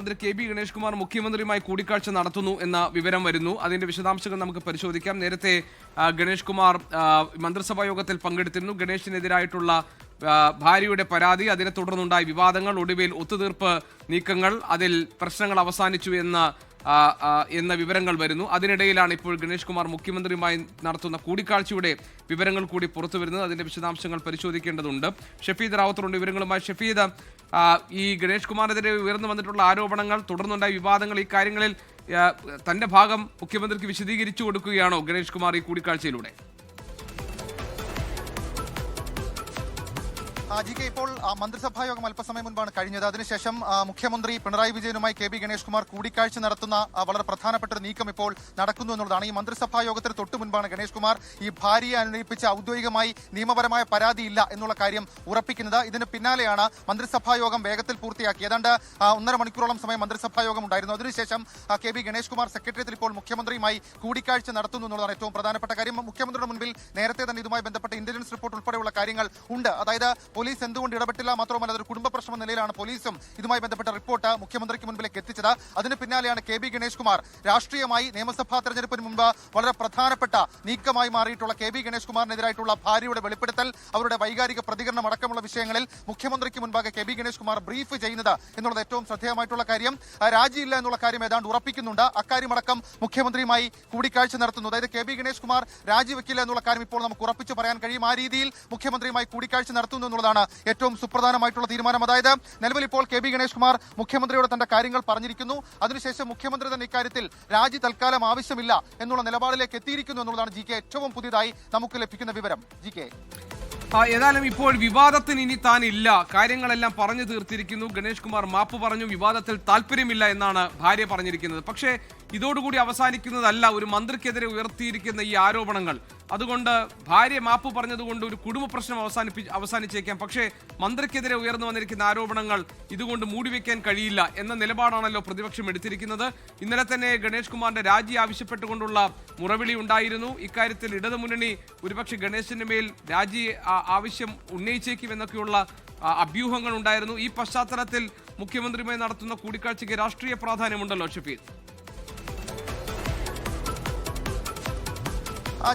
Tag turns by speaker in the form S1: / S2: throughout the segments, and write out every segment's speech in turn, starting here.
S1: മന്ത്രി K B Ganesh Kumar മുഖ്യമന്ത്രിയുമായി കൂടിക്കാഴ്ച നടത്തുന്നു എന്ന വിവരം വരുന്നു. അതിന്റെ വിശദാംശങ്ങൾ നമുക്ക് പരിശോധിക്കാം. നേരത്തെ ഗണേഷ് കുമാർ മന്ത്രിസഭാ യോഗത്തിൽ പങ്കെടുത്തിരുന്നു. ഗണേഷിനെതിരായിട്ടുള്ള ഭാര്യയുടെ പരാതി, അതിനെ തുടർന്നുണ്ടായ വിവാദങ്ങൾ, ഒടുവിൽ ഒത്തുതീർപ്പ് നീക്കങ്ങൾ, അതിൽ പ്രശ്നങ്ങൾ അവസാനിച്ചു എന്ന വിവരങ്ങൾ വരുന്നു. അതിനിടയിലാണ് ഇപ്പോൾ ഗണേഷ് കുമാർ മുഖ്യമന്ത്രിയുമായി നടത്തുന്ന കൂടിക്കാഴ്ചയുടെ വിവരങ്ങൾ കൂടി പുറത്തു വരുന്നത്. അതിന്റെ വിശദാംശങ്ങൾ പരിശോധിക്കേണ്ടതുണ്ട്. ഷഫീദ് റാവത്തുണ്ട് വിവരങ്ങളുമായി. ഷഫീദ്, ഈ ഗണേഷ് കുമാറിനെതിരെ ഉയർന്നു വന്നിട്ടുള്ള ആരോപണങ്ങൾ, തുടർന്നുണ്ടായ വിവാദങ്ങൾ, ഈ കാര്യങ്ങളിൽ തന്റെ ഭാഗം മുഖ്യമന്ത്രിക്ക് വിശദീകരിച്ചു കൊടുക്കുകയാണോ ഗണേഷ് കുമാർ ഈ കൂടിക്കാഴ്ചയിലൂടെ?
S2: ജികെ, ഇപ്പോൾ മന്ത്രിസഭാ യോഗം അല്പസമയം മുൻപാണ് കഴിഞ്ഞത്. അതിനുശേഷം മുഖ്യമന്ത്രി പിണറായി വിജയനുമായി കെ ബി ഗണേഷ് കുമാർ കൂടിക്കാഴ്ച നടത്തുന്ന വളരെ പ്രധാനപ്പെട്ട ഒരു നീക്കം ഇപ്പോൾ നടക്കുന്നു എന്നുള്ളതാണ്. ഈ മന്ത്രിസഭാ യോഗത്തിന് തൊട്ടു മുൻപാണ് ഗണേഷ് കുമാർ ഈ ഭാര്യയെ അനുനയിപ്പിച്ച് ഔദ്യോഗികമായി നിയമപരമായ പരാതിയില്ല എന്നുള്ള കാര്യം ഉറപ്പിക്കുന്നത്. ഇതിന് പിന്നാലെയാണ് മന്ത്രിസഭാ യോഗം വേഗത്തിൽ പൂർത്തിയാക്കി. ഏതാണ്ട് 1.5 മണിക്കൂറോളം സമയം മന്ത്രിസഭാ യോഗം ഉണ്ടായിരുന്നു. അതിനുശേഷം കെ ബി ഗണേഷ് കുമാർ സെക്രട്ടേറിയറ്റിൽ ഇപ്പോൾ മുഖ്യമന്ത്രിയുമായി കൂടിക്കാഴ്ച നടത്തുന്നു എന്നുള്ളതാണ് ഏറ്റവും പ്രധാനപ്പെട്ട കാര്യം. മുഖ്യമന്ത്രിയുടെ മുൻപിൽ നേരത്തെ തന്നെ ഇതുമായി ബന്ധപ്പെട്ട ഇന്റലിജൻസ് റിപ്പോർട്ട് ഉൾപ്പെടെയുള്ള കാര്യങ്ങൾ ഉണ്ട്. അതായത് പോലീസ് എന്തുകൊണ്ട് ഇടപെട്ടില്ല, മാത്രമല്ല അതൊരു കുടുംബ പ്രശ്നം എന്ന നിലയിലാണ് പോലീസും ഇതുമായി ബന്ധപ്പെട്ട റിപ്പോർട്ട് മുഖ്യമന്ത്രിക്ക് മുൻപിലേക്ക് എത്തിച്ചത്. അതിന് പിന്നാലെയാണ് കെ ബി ഗണേഷ് കുമാർ രാഷ്ട്രീയമായി നിയമസഭാ തെരഞ്ഞെടുപ്പിന് മുമ്പ് വളരെ പ്രധാനപ്പെട്ട നീക്കമായി മാറിയിട്ടുള്ള കെ ബി ഗണേഷ് കുമാറിനെതിരായിട്ടുള്ള ഭാര്യയുടെ വെളിപ്പെടുത്തൽ, അവരുടെ വൈകാരിക പ്രതികരണം അടക്കമുള്ള വിഷയങ്ങളിൽ മുഖ്യമന്ത്രിക്ക് മുൻപാകെ K B Ganesh Kumar brief ചെയ്യുന്നത് എന്നുള്ളത് ഏറ്റവും ശ്രദ്ധേയമായിട്ടുള്ള കാര്യം. രാജിയില്ല എന്നുള്ള കാര്യം ഏതാണ്ട് ഉറപ്പിക്കുന്നുണ്ട്. അക്കാര്യമടക്കം മുഖ്യമന്ത്രിയുമായി കൂടിക്കാഴ്ച നടത്തുന്നു. അതായത് കെ ബി ഗണേഷ് കുമാർ രാജിവെക്കില്ല എന്നുള്ള കാര്യം ഇപ്പോൾ നമുക്ക് ഉറപ്പിച്ചു പറയാൻ കഴിയും. ആ രീതിയിൽ മുഖ്യമന്ത്രിയുമായി കൂടിക്കാഴ്ച നടത്തുന്നു എന്നുള്ളതാണ് ഏറ്റവും സുപ്രധാനമായിട്ടുള്ള തീരുമാനം. അതായത് നിലവിൽ ഇപ്പോൾ കെ ബി ഗണേഷ് കുമാർ മുഖ്യമന്ത്രിയോട് തന്റെ കാര്യങ്ങൾ പറഞ്ഞിരിക്കുന്നു. അതിനുശേഷം മുഖ്യമന്ത്രി തന്നെ ഇക്കാര്യത്തിൽ രാജി തൽക്കാലം ആവശ്യമില്ല എന്നുള്ള നിലപാടിലേക്ക് എത്തിയിരിക്കുന്നു എന്നുള്ളതാണ് ജി കെ ഏറ്റവും പുതിയതായി നമുക്ക് ലഭിക്കുന്ന വിവരം. ജി കെ,
S1: ഏതായാലും ഇപ്പോൾ വിവാദത്തിന് ഇനി താനില്ല, കാര്യങ്ങളെല്ലാം പറഞ്ഞു തീർത്തിരിക്കുന്നു. ഗണേഷ് കുമാർ മാപ്പ് പറഞ്ഞു, വിവാദത്തിൽ താല്പര്യമില്ല എന്നാണ് ഭാര്യ പറഞ്ഞിരിക്കുന്നത്. പക്ഷേ ഇതോടുകൂടി അവസാനിക്കുന്നതല്ല ഒരു മന്ത്രിക്കെതിരെ ഉയർത്തിയിരിക്കുന്ന ഈ ആരോപണങ്ങൾ. അതുകൊണ്ട് ഭാര്യ മാപ്പ് പറഞ്ഞതുകൊണ്ട് ഒരു കുടുംബ പ്രശ്നം അവസാനിച്ചേക്കാം. പക്ഷേ മന്ത്രിക്കെതിരെ ഉയർന്നു വന്നിരിക്കുന്ന ആരോപണങ്ങൾ ഇതുകൊണ്ട് മൂടിവെക്കാൻ കഴിയില്ല എന്ന നിലപാടാണല്ലോ പ്രതിപക്ഷം എടുത്തിരിക്കുന്നത്. ഇന്നലെ തന്നെ ഗണേഷ് കുമാറിന്റെ രാജി ആവശ്യപ്പെട്ടുകൊണ്ടുള്ള മുറവിളി ഉണ്ടായിരുന്നു. ഇക്കാര്യത്തിൽ ഇടതുമുന്നണി ഒരുപക്ഷെ ഗണേശിന്റെ മേൽ രാജി ആവശ്യം ഉന്നയിച്ചേക്കും എന്നൊക്കെയുള്ള അഭ്യൂഹങ്ങൾ ഉണ്ടായിരുന്നു. ഈ പശ്ചാത്തലത്തിൽ മുഖ്യമന്ത്രിയുമായി നടത്തുന്ന കൂടിക്കാഴ്ചയ്ക്ക് രാഷ്ട്രീയ പ്രാധാന്യമുണ്ടല്ലോ ഷഫീദ്?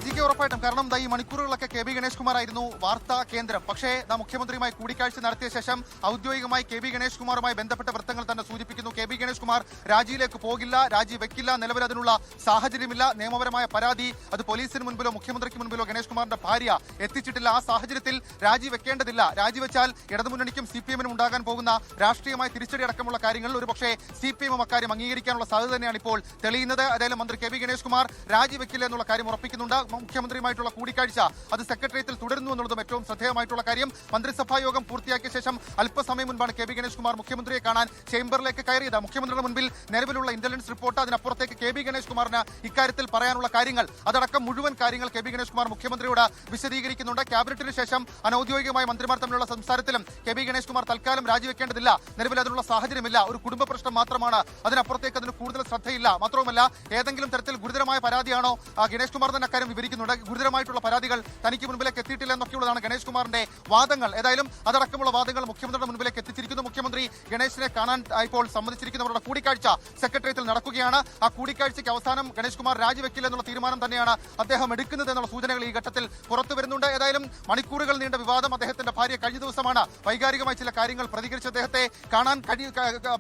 S2: ജി കെ, ഉറപ്പായിട്ടും. കാരണം ഈ മണിക്കൂറുകളൊക്കെ കെ ബി ഗണേഷ് കുമാർ ആയിരുന്നു വാർത്താ കേന്ദ്രം. പക്ഷേ മുഖ്യമന്ത്രിയുമായി കൂടിക്കാഴ്ച നടത്തിയ ശേഷം ഔദ്യോഗികമായി കെ ബി ഗണേഷ് കുമാറുമായി ബന്ധപ്പെട്ട വൃത്തങ്ങൾ തന്നെ സൂചിപ്പിക്കുന്നു കെ ബി ഗണേഷ് കുമാർ രാജിയിലേക്ക് പോകില്ല, രാജി വെക്കില്ല, നിലവിൽ അതിനുള്ള സാഹചര്യമില്ല. നിയമപരമായ പരാതി അത് പോലീസിന് മുൻപിലോ മുഖ്യമന്ത്രിക്ക് മുൻപിലോ ഗണേഷ് കുമാറിന്റെ ഭാര്യ എത്തിച്ചിട്ടില്ല. ആ സാഹചര്യത്തിൽ രാജി വെക്കേണ്ടതില്ല. രാജിവെച്ചാൽ ഇടതുമുന്നണിക്കും സി പി എമ്മിനും ഉണ്ടാകാൻ പോകുന്ന രാഷ്ട്രീയമായ തിരിച്ചടി അടക്കമുള്ള കാര്യങ്ങളിൽ ഒരു പക്ഷേ സി പി എമ്മും അക്കാര്യം അംഗീകരിക്കാനുള്ള സാധ്യത തന്നെയാണ് ഇപ്പോൾ തെളിയുന്നത്. ഏതായാലും മന്ത്രി കെ ബി ഗണേഷ് കുമാർ രാജിവെക്കില്ല എന്നുള്ള കാര്യം ഉറപ്പിക്കുന്നുണ്ട്. മുഖ്യമന്ത്രിയുമായിട്ടുള്ള കൂടിക്കാഴ്ച അത് സെക്രട്ടേറിയറ്റിൽ തുടരുന്നു എന്നുള്ളതും ഏറ്റവും ശ്രദ്ധേയമായിട്ടുള്ള കാര്യം. മന്ത്രിസഭാ യോഗം പൂർത്തിയാക്കിയ ശേഷം അല്പസമയം മുൻപാണ് കെ ബി ഗണേഷ് കുമാർ മുഖ്യമന്ത്രിയെ കാണാൻ ചേംബറിലേക്ക് കയറിയത്. മുഖ്യമന്ത്രിയുടെ മുൻപിൽ നിലവിലുള്ള ഇന്റലിജൻസ് റിപ്പോർട്ട്, അതിനപ്പുറത്തേക്ക് കെ ബി ഗണേഷ് കുമാറിന് ഇക്കാര്യത്തിൽ പറയാനുള്ള കാര്യങ്ങൾ, അതടക്കം മുഴുവൻ കാര്യങ്ങൾ കെ ബി ഗണേഷ് കുമാർ മുഖ്യമന്ത്രിയോട് വിശദീകരിക്കുന്നുണ്ട്. ക്യാബിനറ്റിന് ശേഷം അനൌദ്യോഗികമായ മന്ത്രിമാർ തമ്മിലുള്ള സംസാരത്തിലും കെ ബി ഗണേഷ് കുമാർ തൽക്കാലം രാജിവെക്കേണ്ടതില്ല, നിലവിൽ അതിനുള്ള സാഹചര്യമില്ല, ഒരു കുടുംബ പ്രശ്നം മാത്രമാണ്, അതിനപ്പുറത്തേക്ക് അതിന് കൂടുതൽ ശ്രദ്ധയില്ല, മാത്രവുമല്ല ഏതെങ്കിലും തരത്തിൽ ഗുരുതരമായ പരാതിയാണോ ഗണേഷ് കുമാർ തന്നെ അക്കാര്യം വിവരിക്കുന്നുണ്ട്. ഗുരുതരമായിട്ടുള്ള പരാതികൾ തനിക്ക് മുൻപിലേക്ക് എത്തിയിട്ടില്ല എന്നൊക്കെയുള്ളതാണ് ഗണേഷ് കുമാറിന്റെ വാദങ്ങൾ. ഏതായാലും അതടക്കമുള്ള വാദങ്ങൾ മുഖ്യമന്ത്രിയുടെ മുൻപിലേക്ക് എത്തിച്ചിരിക്കുന്നു. മുഖ്യമന്ത്രി ഗണേഷിനെ കാണാൻ ഇപ്പോൾ സമ്മതിച്ചിരിക്കുന്നവരുടെ കൂടിക്കാഴ്ച സെക്രട്ടേറിയറ്റിൽ നടക്കുകയാണ്. ആ കൂടിക്കാഴ്ചയ്ക്ക് അവസാനം ഗണേഷ് കുമാർ രാജിവെക്കില്ല എന്നുള്ള തീരുമാനം തന്നെയാണ് അദ്ദേഹം എടുക്കുന്നത് എന്നുള്ള സൂചനകൾ ഈ ഘട്ടത്തിൽ പുറത്തു വരുന്നുണ്ട്. ഏതായാലും മണിക്കൂറുകൾ നീണ്ട വിവാദം. അദ്ദേഹത്തിന്റെ ഭാര്യ കഴിഞ്ഞ ദിവസമാണ് വൈകാരികമായി ചില കാര്യങ്ങൾ പ്രതികരിച്ച് അദ്ദേഹത്തെ കാണാൻ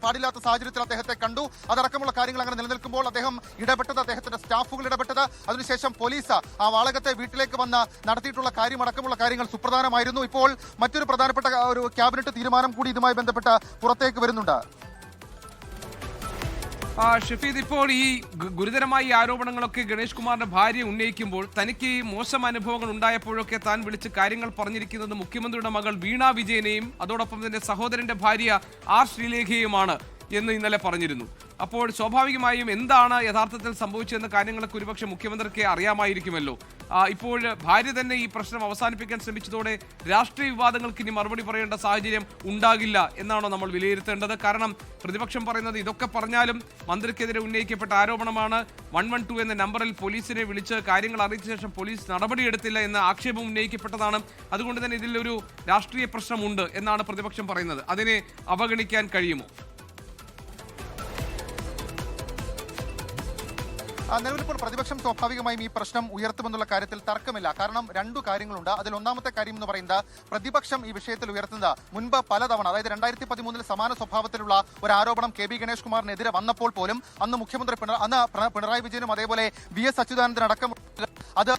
S2: പാടില്ലാത്ത സാഹചര്യത്തിൽ അദ്ദേഹത്തെ കണ്ടു. അതടക്കമുള്ള കാര്യങ്ങൾ അങ്ങനെ നിലനിൽക്കുമ്പോൾ അദ്ദേഹം ഇടപെട്ടത്, അദ്ദേഹത്തിന്റെ സ്റ്റാഫുകൾ ഇടപെട്ടത്, അതിനുശേഷം പോലീസ് ആ വാളകത്തെ വീട്ടിലേക്ക് വന്ന് നടത്തിയിട്ടുള്ള കാര്യമടക്കമുള്ള കാര്യങ്ങൾ സുപ്രധാനമായിരുന്നു. ഇപ്പോൾ മറ്റൊരു പ്രധാനപ്പെട്ട ഒരു ക്യാബിനറ്റ് തീരുമാനം കൂടി ഇതുമായി ബന്ധപ്പെട്ട് പുറത്തേക്ക് വരുന്നുണ്ട്.
S1: ഷഫീദ്, ഇപ്പോൾ ഈ ഗുരുതരമായ ആരോപണങ്ങളൊക്കെ ഗണേഷ് കുമാറിന്റെ ഭാര്യ ഉന്നയിക്കുമ്പോൾ തനിക്ക് മോശം അനുഭവങ്ങൾ ഉണ്ടായപ്പോഴൊക്കെ താൻ വിളിച്ച് കാര്യങ്ങൾ പറഞ്ഞിരിക്കുന്നത് മുഖ്യമന്ത്രിയുടെ മകൾ വീണ വിജയനെയും അതോടൊപ്പം തന്നെ സഹോദരന്റെ ഭാര്യ ആർ ശ്രീലേഖയുമാണ് എന്ന് ഇന്നലെ പറഞ്ഞിരുന്നു. അപ്പോൾ സ്വാഭാവികമായും എന്താണ് യഥാർത്ഥത്തിൽ സംഭവിച്ചതെന്ന കാര്യങ്ങളൊക്കെ ഒരുപക്ഷെ മുഖ്യമന്ത്രിക്ക് അറിയാമായിരിക്കുമല്ലോ. ഇപ്പോൾ ഭാര്യ തന്നെ ഈ പ്രശ്നം അവസാനിപ്പിക്കാൻ ശ്രമിച്ചതോടെ രാഷ്ട്രീയ വിവാദങ്ങൾക്ക് ഇനി മറുപടി പറയേണ്ട സാഹചര്യം ഉണ്ടാകില്ല എന്നാണോ നമ്മൾ വിലയിരുത്തേണ്ടത്? കാരണം പ്രതിപക്ഷം പറയുന്നത് ഇതൊക്കെ പറഞ്ഞാലും മന്ത്രിക്കെതിരെ ഉന്നയിക്കപ്പെട്ട ആരോപണമാണ്. 112 എന്ന നമ്പറിൽ പോലീസിനെ വിളിച്ച് കാര്യങ്ങൾ അറിയിച്ച ശേഷം പോലീസ് നടപടിയെടുത്തില്ല എന്ന ആക്ഷേപം ഉന്നയിക്കപ്പെട്ടതാണ്. അതുകൊണ്ട് തന്നെ ഇതിലൊരു രാഷ്ട്രീയ പ്രശ്നമുണ്ട് എന്നാണ് പ്രതിപക്ഷം പറയുന്നത്. അതിനെ അവഗണിക്കാൻ കഴിയുമോ?
S2: നിലവിലിപ്പോൾ പ്രതിപക്ഷം സ്വാഭാവികമായും ഈ പ്രശ്നം ഉയർത്തുമെന്നുള്ള കാര്യത്തിൽ തർക്കമില്ല. കാരണം രണ്ടു കാര്യങ്ങളുണ്ട്. അതിൽ ഒന്നാമത്തെ കാര്യം എന്ന് പറയുന്നത് പ്രതിപക്ഷം ഈ വിഷയത്തിൽ ഉയർത്തുന്നത് മുൻപ് പലതവണ, അതായത് 2013 സമാന സ്വഭാവത്തിലുള്ള ഒരു ആരോപണം KB ഗണേഷ് കുമാറിനെതിരെ വന്നപ്പോൾ പോലും അന്ന് മുഖ്യമന്ത്രി പിണറായി വിജയനും അതേപോലെ VS അച്യുതാനന്ദൻ അടക്കം അത്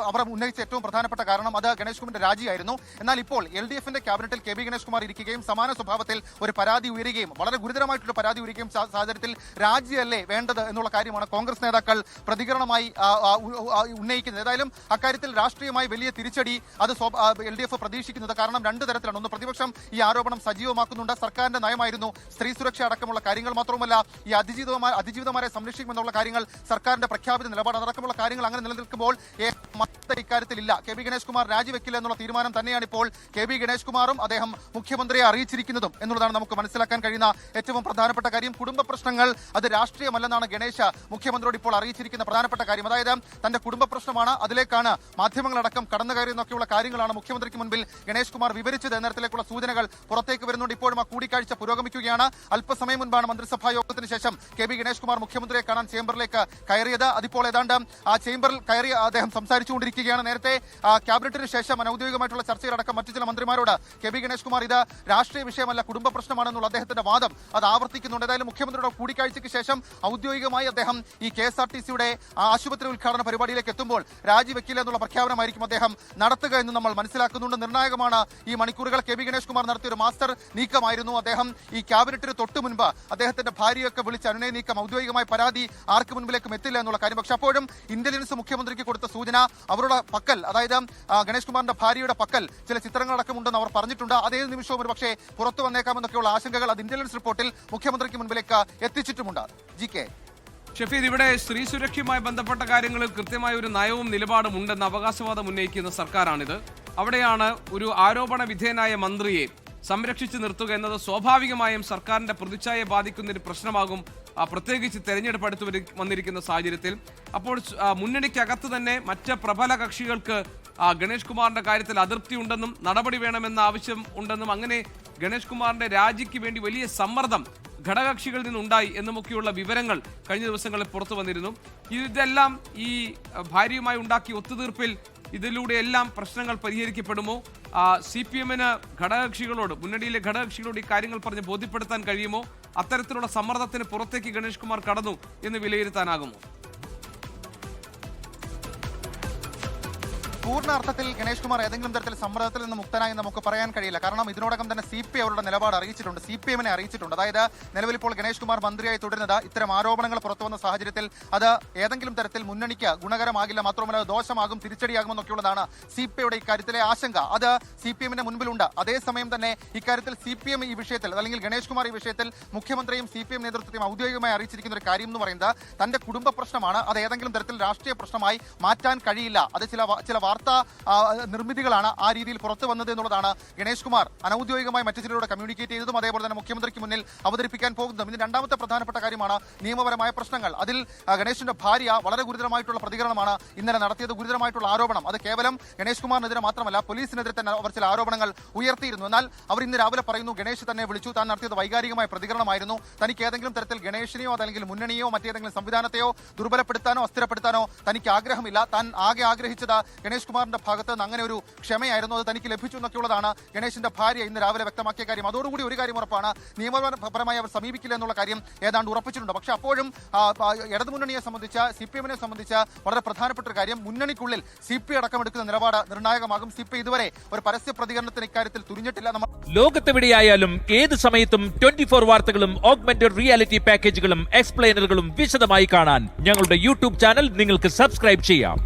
S2: അവർ ഉന്നയിച്ച ഏറ്റവും പ്രധാനപ്പെട്ട കാരണം അത് ഗണേഷ് കുമാറിന്റെ രാജിയായിരുന്നു. എന്നാൽ ഇപ്പോൾ LDFന്റെ ക്യാബിനറ്റിൽ KB ഗണേഷ് കുമാർ ഇരിക്കുകയും സമാന സ്വഭാവത്തിൽ ഒരു പരാതി ഉയരുകയും വളരെ ഗുരുതരമായിട്ടുള്ള പരാതി ഉയരുകയും സാഹചര്യത്തിൽ രാജിയല്ലേ വേണ്ടത് എന്നുള്ള കാര്യമാണ് കോൺഗ്രസ് നേതാക്കൾ പ്രതികരണമായി ഉന്നയിക്കുന്നത്. ഏതായാലും അക്കാര്യത്തിൽ രാഷ്ട്രീയമായി വലിയ തിരിച്ചടി അത് LDF പ്രതീക്ഷിക്കുന്നത്. കാരണം രണ്ടു തരത്തിലാണ്. ഒന്ന്, പ്രതിപക്ഷം ഈ ആരോപണം സജീവമാക്കുന്നുണ്ട്. സർക്കാരിന്റെ നയമായിരുന്നു സ്ത്രീ സുരക്ഷ അടക്കമുള്ള കാര്യങ്ങൾ. മാത്രവുമല്ല ഈ അതിജീവിതമാരെ സംരക്ഷിക്കുമെന്നുള്ള കാര്യങ്ങൾ സർക്കാരിന്റെ പ്രഖ്യാപിത നിലപാട് അടക്കമുള്ള കാര്യങ്ങൾ അങ്ങനെ നിലനിൽക്കുമ്പോൾ ഇക്കാര്യത്തിൽ ഇല്ല. KB ഗണേഷ് കുമാർ രാജിവെക്കില്ല എന്നുള്ള തീരുമാനം തന്നെയാണ് ഇപ്പോൾ KB ഗണേഷ് കുമാറും അദ്ദേഹം മുഖ്യമന്ത്രിയെ അറിയിച്ചിരിക്കുന്നതും എന്നുള്ളതാണ് നമുക്ക് മനസ്സിലാക്കാൻ കഴിയുന്ന ഏറ്റവും പ്രധാനപ്പെട്ട കാര്യം. കുടുംബ പ്രശ്നങ്ങൾ അത് രാഷ്ട്രീയമല്ലെന്നാണ് ഗണേഷ് മുഖ്യമന്ത്രിയോട് ഇപ്പോൾ അറിയിച്ചിരിക്കുന്ന പ്രധാനപ്പെട്ട കാര്യം. അതായത് തന്റെ കുടുംബ പ്രശ്നമാണ്, അതിലേക്കാണ് മാധ്യമങ്ങളടക്കം കടന്നു കയറിയെന്നൊക്കെയുള്ള കാര്യങ്ങളാണ് മുഖ്യമന്ത്രിക്ക് മുൻപിൽ ഗണേഷ് കുമാർ വിവരിച്ചത് എന്നതിലേക്കുള്ള സൂചനകൾ പുറത്തേക്ക് വരുന്നുണ്ട്. ഇപ്പോഴും ആ കൂടിക്കാഴ്ച പുരോഗമിക്കുകയാണ്. അല്പസമയം മുൻപാണ് മന്ത്രിസഭാ യോഗത്തിന് ശേഷം KB ഗണേഷ് കുമാർ മുഖ്യമന്ത്രിയെ കാണാൻ ചേംബറിലേക്ക് കയറിയത്. അതിപ്പോൾ ഏതാണ്ട് ആ ചേംബറിൽ കയറി അദ്ദേഹം സംസാരിച്ചുകൊണ്ടിരിക്കുകയാണ്. നേരത്തെ ക്യാബിനറ്റിന് ശേഷം അനൌദ്യോഗികമായിട്ടുള്ള ചർച്ചയിലടക്കം മറ്റു ചില മന്ത്രിമാരോട് KB ഗണേഷ് കുമാർ ഇത് രാഷ്ട്രീയ വിഷയമല്ല, കുടുംബ പ്രശ്നമാണെന്നുള്ള അദ്ദേഹത്തിന്റെ വാദം അത് ആവർത്തിക്കുന്നുണ്ട്. ഏതായാലും മുഖ്യമന്ത്രിയുടെ കൂടിക്കാഴ്ചയ്ക്ക് ശേഷം ഔദ്യോഗികമായി അദ്ദേഹം ഈ KSRTCയുടെ ആശുപത്രി ഉദ്ഘാടന പരിപാടിയിലേക്ക് എത്തുമ്പോൾ രാജിവെക്കില്ല എന്നുള്ള പ്രഖ്യാപനമായിരിക്കും അദ്ദേഹം നടത്തുക എന്ന് നമ്മൾ മനസ്സിലാക്കുന്നുണ്ട്. നിർണായകമാണ് ഈ മണിക്കൂറുകൾ. KB ഗണേഷ് കുമാർ നടത്തിയ ഒരു മാസ്റ്റർ നീക്കമായിരുന്നു. അദ്ദേഹം ഈ ക്യാബിനറ്റിന് തൊട്ടു മുൻപ് അദ്ദേഹത്തിന്റെ ഭാര്യയൊക്കെ വിളിച്ച് അനുനയ നീക്കം, ഔദ്യോഗികമായ പരാതി ആർക്ക് മുൻപിലേക്കും എത്തില്ല എന്നുള്ള കാര്യം. പക്ഷെ അപ്പോഴും ഇന്റലിജൻസ് മുഖ്യമന്ത്രിക്ക് കൊടുത്ത സൂചന അവരുടെ പക്കൽ, അതായത് ഗണേഷ് കുമാറിന്റെ ഭാര്യയുടെ പക്കൽ ചില ചിത്രങ്ങളടക്കമുണ്ടെന്ന് അവർ പറഞ്ഞിട്ടുണ്ട്. അതേ നിമിഷവും ഒരു പക്ഷേ പുറത്തു വന്നേക്കാമെന്നൊക്കെയുള്ള ആശങ്കകൾ അത് ഇന്റലിജൻസ് റിപ്പോർട്ടിൽ മുഖ്യമന്ത്രിക്ക് മുൻപിലേക്ക് എത്തിച്ചിട്ടുമുണ്ട്. GK
S1: ഷഫീർ, ഇവിടെ സ്ത്രീ സുരക്ഷയുമായി ബന്ധപ്പെട്ട കാര്യങ്ങളിൽ കൃത്യമായ ഒരു നയവും നിലപാടും ഉണ്ടെന്ന് അവകാശവാദം ഉന്നയിക്കുന്ന സർക്കാരാണിത്. അവിടെയാണ് ഒരു ആരോപണ വിധേയനായ മന്ത്രിയെ സംരക്ഷിച്ചു നിർത്തുക എന്നത് സ്വാഭാവികമായും സർക്കാരിന്റെ പ്രതിച്ഛായയെ ബാധിക്കുന്ന ഒരു പ്രശ്നമാകും, പ്രത്യേകിച്ച് തെരഞ്ഞെടുപ്പ് അടുത്ത് വന്നിരിക്കുന്ന സാഹചര്യത്തിൽ. അപ്പോൾ മുന്നണിക്കകത്ത് തന്നെ മറ്റ് പ്രബല കക്ഷികൾക്ക് ഗണേഷ് കുമാറിന്റെ കാര്യത്തിൽ അതൃപ്തി ഉണ്ടെന്നും നടപടി വേണമെന്ന ആവശ്യം ഉണ്ടെന്നും അങ്ങനെ ഗണേഷ് കുമാറിന്റെ രാജിക്ക് വേണ്ടി വലിയ സമ്മർദ്ദം ഘടകകക്ഷികളിൽ നിന്നുണ്ടായി എന്നുമൊക്കെയുള്ള വിവരങ്ങൾ കഴിഞ്ഞ ദിവസങ്ങളിൽ പുറത്തു വന്നിരുന്നു. ഇതെല്ലാം ഈ ഭാര്യയുമായി ഉണ്ടാക്കിയ ഒത്തുതീർപ്പിൽ ഇതിലൂടെയെല്ലാം പ്രശ്നങ്ങൾ പരിഹരിക്കപ്പെടുമോ? CPM-ന് ഘടകകക്ഷികളോട്, മുന്നണിയിലെ ഘടകകക്ഷികളോട് ഈ കാര്യങ്ങൾ പറഞ്ഞ് ബോധ്യപ്പെടുത്താൻ കഴിയുമോ? അത്തരത്തിലുള്ള സമ്മർദ്ദത്തിന് പുറത്തേക്ക് ഗണേഷ് കുമാർ കടന്നു എന്ന് വിലയിരുത്താനാകുമോ?
S2: പൂർണ്ണ അർത്ഥത്തിൽ ഗണേഷ് കുമാർ ഏതെങ്കിലും തരത്തിൽ സമ്മർദ്ദത്തിൽ നിന്ന് മുക്തനായി നമുക്ക് പറയാൻ കഴിയില്ല. കാരണം ഇതിനോടകം തന്നെ CPI അവരുടെ നിലപാട് അറിയിച്ചിട്ടുണ്ട്, CPM-നെ അറിയിച്ചിട്ടുണ്ട്. അതായത് നിലവിൽ ഇപ്പോൾ ഗണേഷ് കുമാർ മന്ത്രിയായി തുടരുന്നത് ഇത്തരം ആരോപണങ്ങൾ പുറത്തു വന്ന സാഹചര്യത്തിൽ അത് ഏതെങ്കിലും തരത്തിൽ മുന്നണിക്ക് ഗുണകരമാകില്ല, മാത്രമല്ല ദോഷമാകും, തിരിച്ചടിയാകുമെന്നൊക്കെയുള്ളതാണ് CPI-യുടെ ഇക്കാര്യത്തിലെ ആശങ്ക. അത് CPM-ന്റെ മുൻപിലുണ്ട്. അതേസമയം തന്നെ ഇക്കാര്യത്തിൽ CPM ഈ വിഷയത്തിൽ, അല്ലെങ്കിൽ ഗണേഷ് കുമാർ ഈ വിഷയത്തിൽ മുഖ്യമന്ത്രിയും CPM നേതൃത്വത്തെയും ഔദ്യോഗികമായി അറിയിച്ചിരിക്കുന്ന ഒരു കാര്യം എന്ന് പറയുന്നത് തന്റെ കുടുംബ പ്രശ്നമാണ്, അത് ഏതെങ്കിലും തരത്തിൽ രാഷ്ട്രീയ പ്രശ്നമായി മാറ്റാൻ കഴിയില്ല. അത് ചില വാർത്താ നിർമ്മിതികളാണ് ആ രീതിയിൽ പുറത്തു വന്നത് എന്നുള്ളതാണ് ഗണേഷ് കുമാർ അനൌദ്യോഗികമായി മറ്റു ചിലരോട് കമ്മ്യൂണിക്കേറ്റ് ചെയ്തതും അതേപോലെ തന്നെ മുഖ്യമന്ത്രിക്ക് മുന്നിൽ അവതരിപ്പിക്കാൻ പോകുന്നതും. ഇതിന് രണ്ടാമത്തെ പ്രധാനപ്പെട്ട കാര്യമാണ് നിയമപരമായ പ്രശ്നങ്ങൾ. അതിൽ ഗണേഷിന്റെ ഭാര്യ വളരെ ഗുരുതരമായിട്ടുള്ള പ്രതികരണമാണ് ഇന്നലെ നടത്തിയത്. ഗുരുതരമായിട്ടുള്ള ആരോപണം അത് കേവലം ഗണേഷ് കുമാറിനെതിരെ മാത്രമല്ല പോലീസിനെതിരെ തന്നെ അവർ ചില ആരോപണങ്ങൾ ഉയർത്തിയിരുന്നു. എന്നാൽ അവർ ഇന്ന് രാവിലെ പറയുന്നു ഗണേഷ് തന്നെ വിളിച്ചു, താൻ നടത്തിയത് വൈകാരികമായ പ്രതികരണമായിരുന്നു, തനിക്ക് ഏതെങ്കിലും തരത്തിൽ ഗണേഷിനെയോ അതല്ലെങ്കിൽ മുന്നണിയോ മറ്റേതെങ്കിലും സംവിധാനത്തെയോ ദുർബലപ്പെടുത്താനോ അസ്ഥിരപ്പെടുത്താനോ തനിക്ക് ആഗ്രഹമില്ല. താൻ ആകെ ആഗ്രഹിച്ചത് ഗണേഷ് കുമാറിന്റെ ഭാഗത്ത് നിന്ന് അങ്ങനെ ഒരു ക്ഷമയായിരുന്നു, അത് തനിക്ക് ലഭിച്ചു എന്നൊക്കെയുള്ളതാണ് ഗണേഷിന്റെ ഭാര്യ ഇന്ന് രാവിലെ വ്യക്തമാക്കിയ കാര്യം. അതോടുകൂടി ഒരു കാര്യം ഉറപ്പാണ്, നിയമപരമായി അവർ സമീപിക്കില്ല എന്നുള്ള കാര്യം ഏതാണ്ട് ഉറപ്പിച്ചിട്ടുണ്ട്. പക്ഷെ അപ്പോഴും ഇടതുമുന്നണിയെ സംബന്ധിച്ച്, CPM-നെ സംബന്ധിച്ച് വളരെ പ്രധാനപ്പെട്ട ഒരു കാര്യം, മുന്നണിക്കുള്ളിൽ CPI അടക്കമെടുക്കുന്ന നിലപാട് നിർണായകമാകും. CPI ഇതുവരെ ഒരു പരസ്യ പ്രതികരണത്തിന് ഇക്കാര്യത്തിൽ തുനിഞ്ഞിട്ടില്ല.
S3: ലോകത്തെവിടെയായാലും ഏത് സമയത്തും 24 വാർത്തകളും ഓഗ്മെന്റഡ് റിയാലിറ്റി പാക്കേജുകളും എക്സ്പ്ലെയിനറുകളും വിശദമായി കാണാൻ ഞങ്ങളുടെ YouTube ചാനൽ നിങ്ങൾക്ക് സബ്സ്ക്രൈബ് ചെയ്യാം.